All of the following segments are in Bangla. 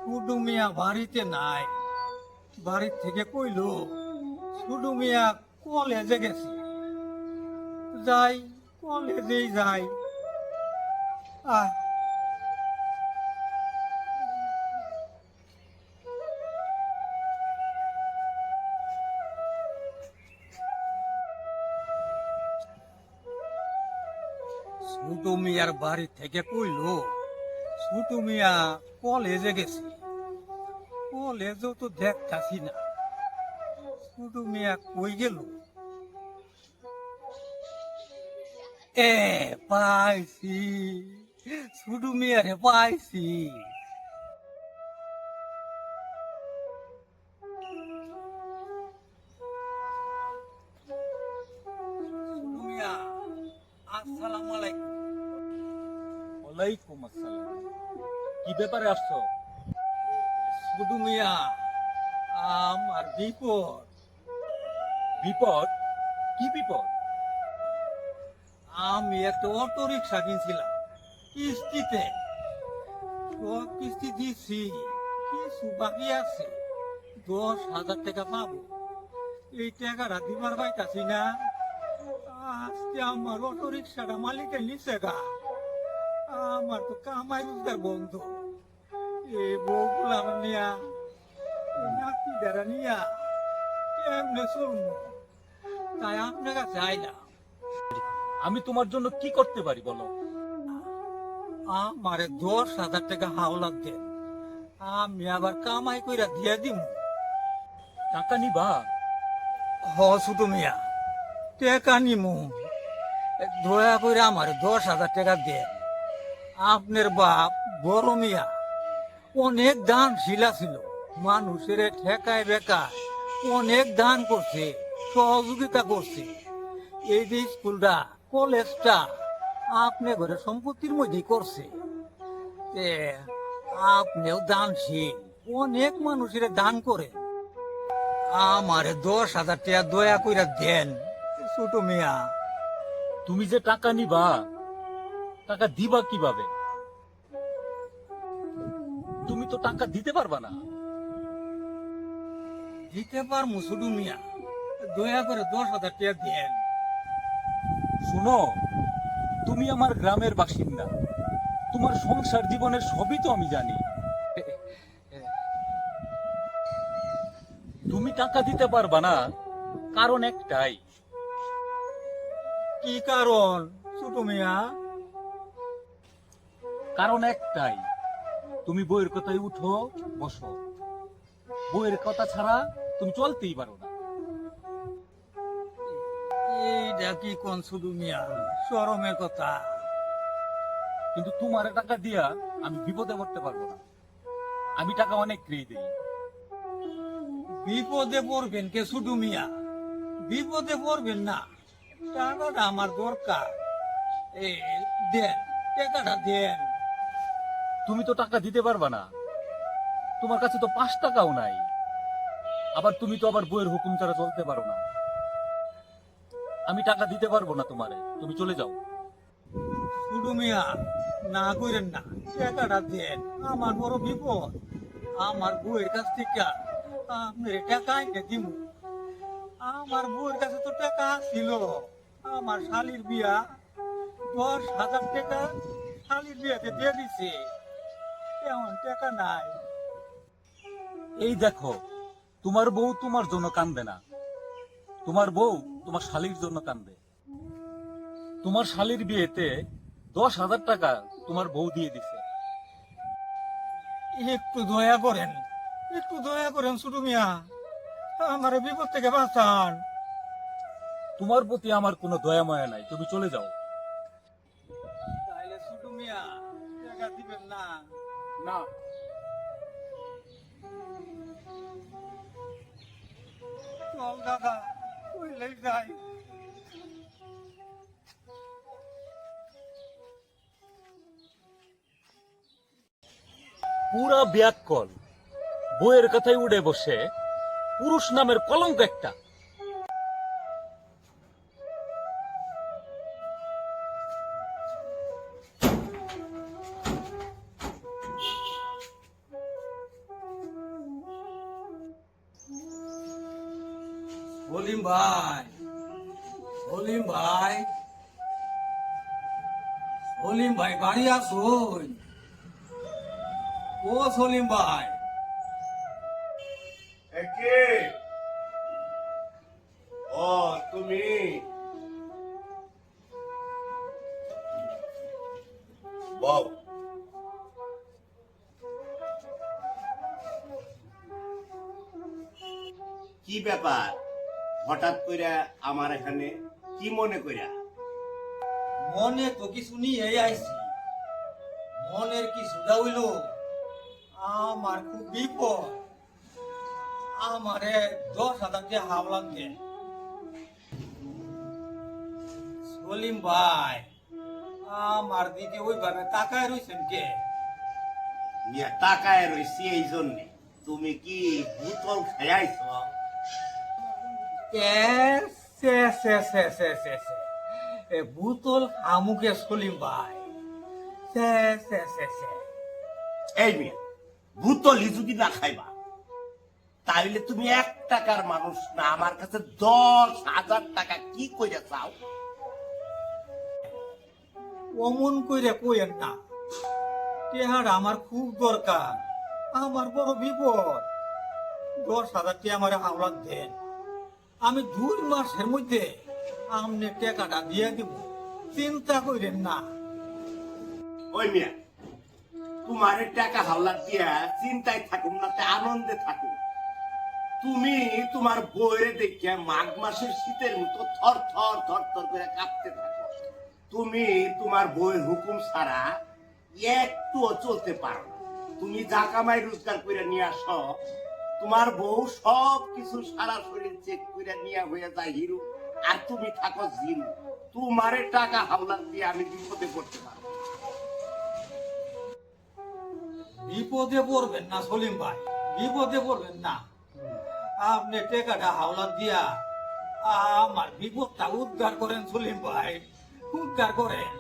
ছুডু মিয়া বাড়িতে নাই। বাড়ির থেকে কইলো ছুডু মিয়া কলেজে গেছে। যাই, কলেজেই যাই। আহ, ছুডু মিয়ার বাড়ি থেকে কইলো ছুডু মিয়া কলেজে গেছে। কলেজও তো দেখতাছি না, ছুডু মিয়া কই গেল? এ, পাইছি, ছুডু মিয়ারে পাইছি। ছুডু মিয়া, আসসালামু আলাইকুম। ওয়ালাইকুম আসসালাম। কি ব্যাপারে আসছো? ছুডু মিয়া, আমার বিপদ। বিপদ? কি বিপদ? আমি একটা অটো রিক্সা কিনছিলাম কিস্তিতে। সব কিস্তি দিচ্ছি, কিছু বাকি আছে। 10,000 টাকা পাবো। এই টাকাটা দিবার পাইতাছি না। আজকে আমার অটো রিক্সাটা মালিকের নিচে গা। আমার তো কামাই রোজগার বন্ধ। এই বউগুলা নিয়া, এই নাতি দ্বারা নিয়া কেমনে চলবো? তাই আপনার কাছে আইলাম। আমি তোমার জন্য কি করতে পারি বলো? আমারে 10,000 টাকা হাওলাত দেন, আমি আবার কামাই কইরা দিয়ে দিব। টাকা নিবা? হ ছোট মিয়া, টাকা নিমু। দয়া করে আমার 10,000 টাকা দেন। আপনার বাপ বড় মিয়া অনেক দান শিলা ছিল, মানুষের ঠেকায় বেকায় অনেক দান করছে, সহযোগিতা করছে। এই যে স্কুলটা, কলেজটা আপনি ঘরে সম্পত্তির মধ্যেই করছে। এ, আপনিও দানশীল, অনেক মানুষের দান করে। আমারে 10,000 টাকা দয়া কইরা দেন ছোট মিয়া। তুমি যে টাকা নিবা, টাকা দিবা কিভাবে? তুমি তো টাকা দিতে পারবা না। দিতে পারমু ছোট মিয়া, দয়া করে 10,000 টাকা দেন। শুনো, তুমি আমার গ্রামের বাসিন্দা, তোমার সংসার জীবনের সবই তো আমি জানি। তুমি টাকা দিতে পারবা না, কারণ একটাই। কি কারণ ছোট মিয়া? কারণ একটাই, তুমি বইয়ের কথায় উঠো বসো, বইয়ের কথা ছাড়া তুমি চলতেই পারো না। এইটা কি কোন ছোট মিয়া, শরমের কথা। কিন্তু তোমার টাকা দিয়া আমি বিপদে পড়তে পারবো না। আমি টাকা অনেক দিই। বিপদে পড়বেন কে ছোট মিয়া? বিপদে পড়বেন না, টাকাটা আমার দরকার। এ, দেন, টাকাটা দেন। তুমি তো টাকা দিতে পারবা না, তোমার কাছে তো 5 টাকাও নাই। আবার তুমি তো আবার বইয়ের হুকুম ছাড়া চলতে পারো না। আমি টাকা দিতে পারবো না তোমারে, তুমি চলে যাও। ছোট মিয়া, না করেন না, টাকাটা দেন। আমার বড় বিপদ। আমার বউয়ের কাছ থেকে আপনার টাকা এনে দিব। আমার বউয়ের কাছে তো টাকা ছিল, আমার শালির বিয়া, 10,000 টাকা শালির বিয়াতে দিয়ে দিছে। এমন টাকা নাই। এই দেখো, তোমার বউ তোমার জন্য কান্দে না, তোমার বউ তোমার শালির জন্য কান্দে। তোমার শালির বিয়েতে 10,000 টাকা তোমার বউ দিয়ে দিছে। একটু দয়া করেন, একটু দয়া করেন ছোট মিয়া, আমার বিপদ থেকে বাঁচান। তোমার প্রতি আমার কোনো দয়া মায়া নাই, তুমি চলে যাও। তাইলে ছোট মিয়া, টাকা দিবেন না? না। চল দাদা, কইলেই যাই। পুরা ব্যাককল, বইয়ের কথায় উড়ে বসে, পুরুষ নামের কলঙ্ক একটা। সলিম ভাই, সলিম ভাই, সলিম ভাই বাড়ি আসুন। ও সলিম ভাই, একে ও তুমি বউ কি ব্যাপার হঠাৎ কইরা আমার এখানে কি মনে কইরা মনে তো কিছু নিয়ে আইছি। মনের কিছুটা হইল আমার খুব বিপদ। আমারে 10,000 টাকা হাওলাত দে। সলিম ভাই, আমার দিকে ওইভাবে তাকায় রইছেন কে? মিয়া টাকায় রইছি এই জন্যে তুমি কি বোতল খাইছ এ সে সে সে সে সে সে। এ বুতল আমুকে সলিম ভাই, সে সে সে সে। এই মিয়া বোতলই যদি না খাইবা তাইলে তুমি 1 টাকার মানুষ না আমার কাছে 10,000 টাকা কি কইরা চাও অমন কইরে কইেন না। টেহার আমার খুব দরকার, আমার বড় বিপদ। 10,000 টাকা আমার হাওলাত দেন, আমি 2 মাসের মধ্যে আমনে টাকাটা দিয়ে দিব। চিন্তা কইরেন না। ওই মিয়া তোমার টাকা হাওলাত দিয়া চিন্তায় থাকুন না তে আনন্দে থাকুন। তুমি তোমার বইরে দেখিয়া মাঘ মাসের শীতের মতো থর থর থর থর করে কাঁপতে থাকো। তুমি তোমার বইয়ের হুকুম ছাড়া একটুও চলতে পারো না। তুমি যা কামাই রোজগার করে নিয়ে আসো তোমার বউ সব কিছু সারা শরীর চেক করে নিয়ে হয়ে যায় হিরো, আর তুমি থাকো জিরো। তোমারে টাকা হাওলাত দিয়ে আমি বিপদে পড়তে পারবো। বিপদে পড়বেন না সলিম ভাই, বিপদে পড়বেন না। আপনি টাকাটা হাওলাত দিয়া আমার বিপদটা উদ্ধার করেন সলিম ভাই, উদ্ধার করেন।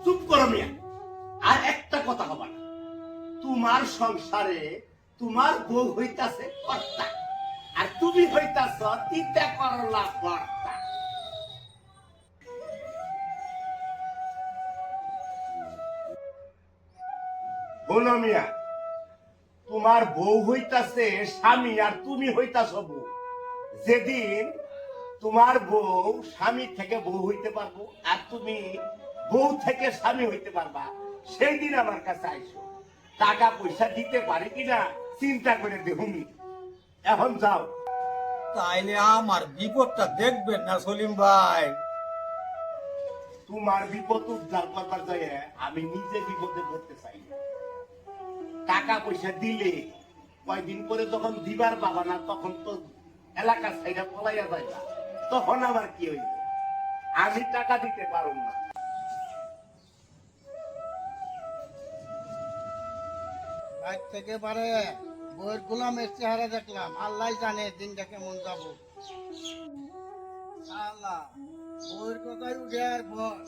চুপ করো মিয়া, আর একটা কথা হবে না। তোমার সংসারে তোমার বউ হইতাছে কর্তা, আর তুমি হইতাছ তিতা করলা কর্তা। বলো মিয়া, তোমার বউ হইতাছে স্বামী আর তুমি হইতাছ বউ। যেদিন তোমার বউ স্বামী থেকে বউ হইতে পারবো আর তুমি বউ থেকে স্বামী হইতে পারবা, সেই দিন আমার কাছে আইসো। টাকা পয়সা দিতে পারি কিনা চিন্তা করে দেখুনি। এখন যাও। তাইলে আমার বিপদটা দেখবেন না সলিম ভাই। তোমার বিপদ উদ্ধার করবার যায় আমি নিজে বিপদে পড়তে চাই না। টাকা পয়সা দিলে কয়দিন পরে যখন দিবার পাবা না তখন তো এলাকা সাইডা পলাইয়া যাইবা, তখন আবার কি হইবে? আমি টাকা দিতে পারব না। আজ থেকে পারে বইয়ের গোলামের চেহারা দেখলাম, আল্লাহ জানে দিনটা কেমন যাব। আল্লাহ বইয়ের কথাই উঠে আর ভয়।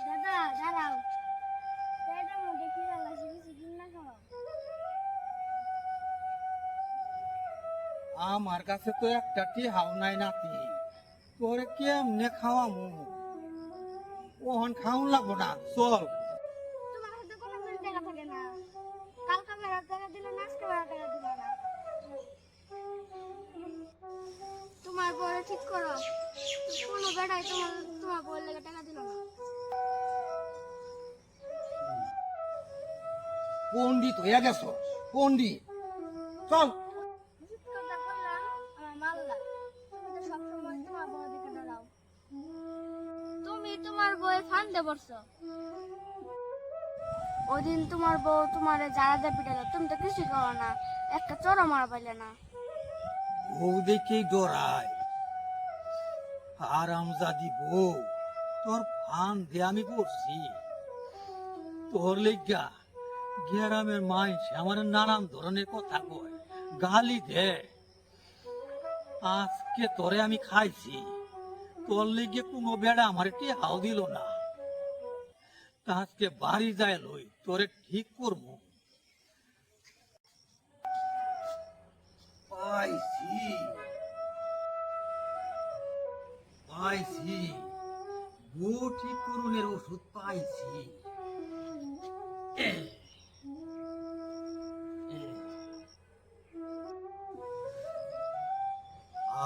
দাদা দাঁড়াও, পেটের মধ্যে কি জ্বালাছে, কিছু দিন না খাওয়া। আমার কাছে তো একটা টিহাও নাই নাতি, তোরে কেমনে খাওয়ামু? ওহন খাওন লাগবো না, চল। তোমার হাতে কোনো দিন টাকা থাকে না, কালকে বেড়ার টাকা দিলে না, আজকে বেড়ার টাকা দিলে না। তোমার বড় ঠিক করো, কোনো বেড়াই তোমার বউয়ের লেগে টাকা দিল না। পন্ডিত হইয়া গেছ, পন্ডিত। চল। উচিত কথা বললাম, আমার মাল্লা। তুমি তো সবসময় তোমার বউয়ের দিকে দাঁড়াও। তুমি তোমার বউয়ের ফান্দে পড়ছো। ওদিন তোমার বউ তোমারে যারা যা পিটালো, তুমি তো কিছু করো না, একটা চড়া মারা পাইলে না। বউ দেখেই ডরাই। আরামজাদি বউ, তোর ফান দিয়ে আমি পড়ছি। তোর লেগা গ্রামের মাইস আমার নানান ধরনের কথা কয়, গালি দে। আজকে তোরে আমি খাইছি, তোর লেগে কোনো বেড়া আমার হাও দিল না। তা আজকে বাড়ি যায় লই, তোরে ঠিক করবো। পাইছি পাইছি বউ ঠিক করুনের ওষুধ পাইছি।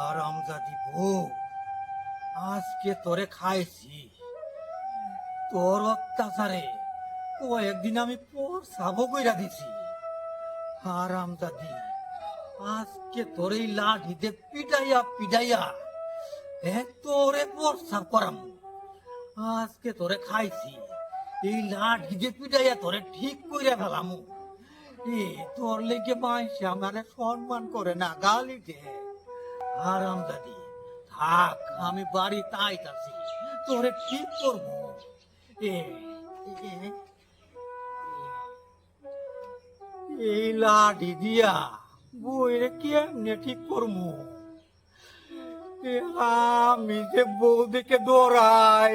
আরামজাদি বউ, আজকে তোরে খাইছি। তোর অত্যাচারে কয়েকদিন আমি সাবো কইরা দিছি। আরামজাদি, আজকে তোর এই লাঠিতে পিটাইয়া পিটাইয়া তোরে প্রস্তাব করাম। আজকে তোরে খাইছি, এই লাঠি যে পিটাইয়া তোরে ঠিক কইরা ফেলাম। তোর লেগে মাইসে আমারে সম্মান করে না, গালি দে। আরামজাদি থাক, আমি বাড়ি তাইতাছি, তোরে ঠিক করবো। এই লাঠি দিয়া বইরে কেমনে ঠিক করবো? আমি যে বউ দেখে দৌড়াই,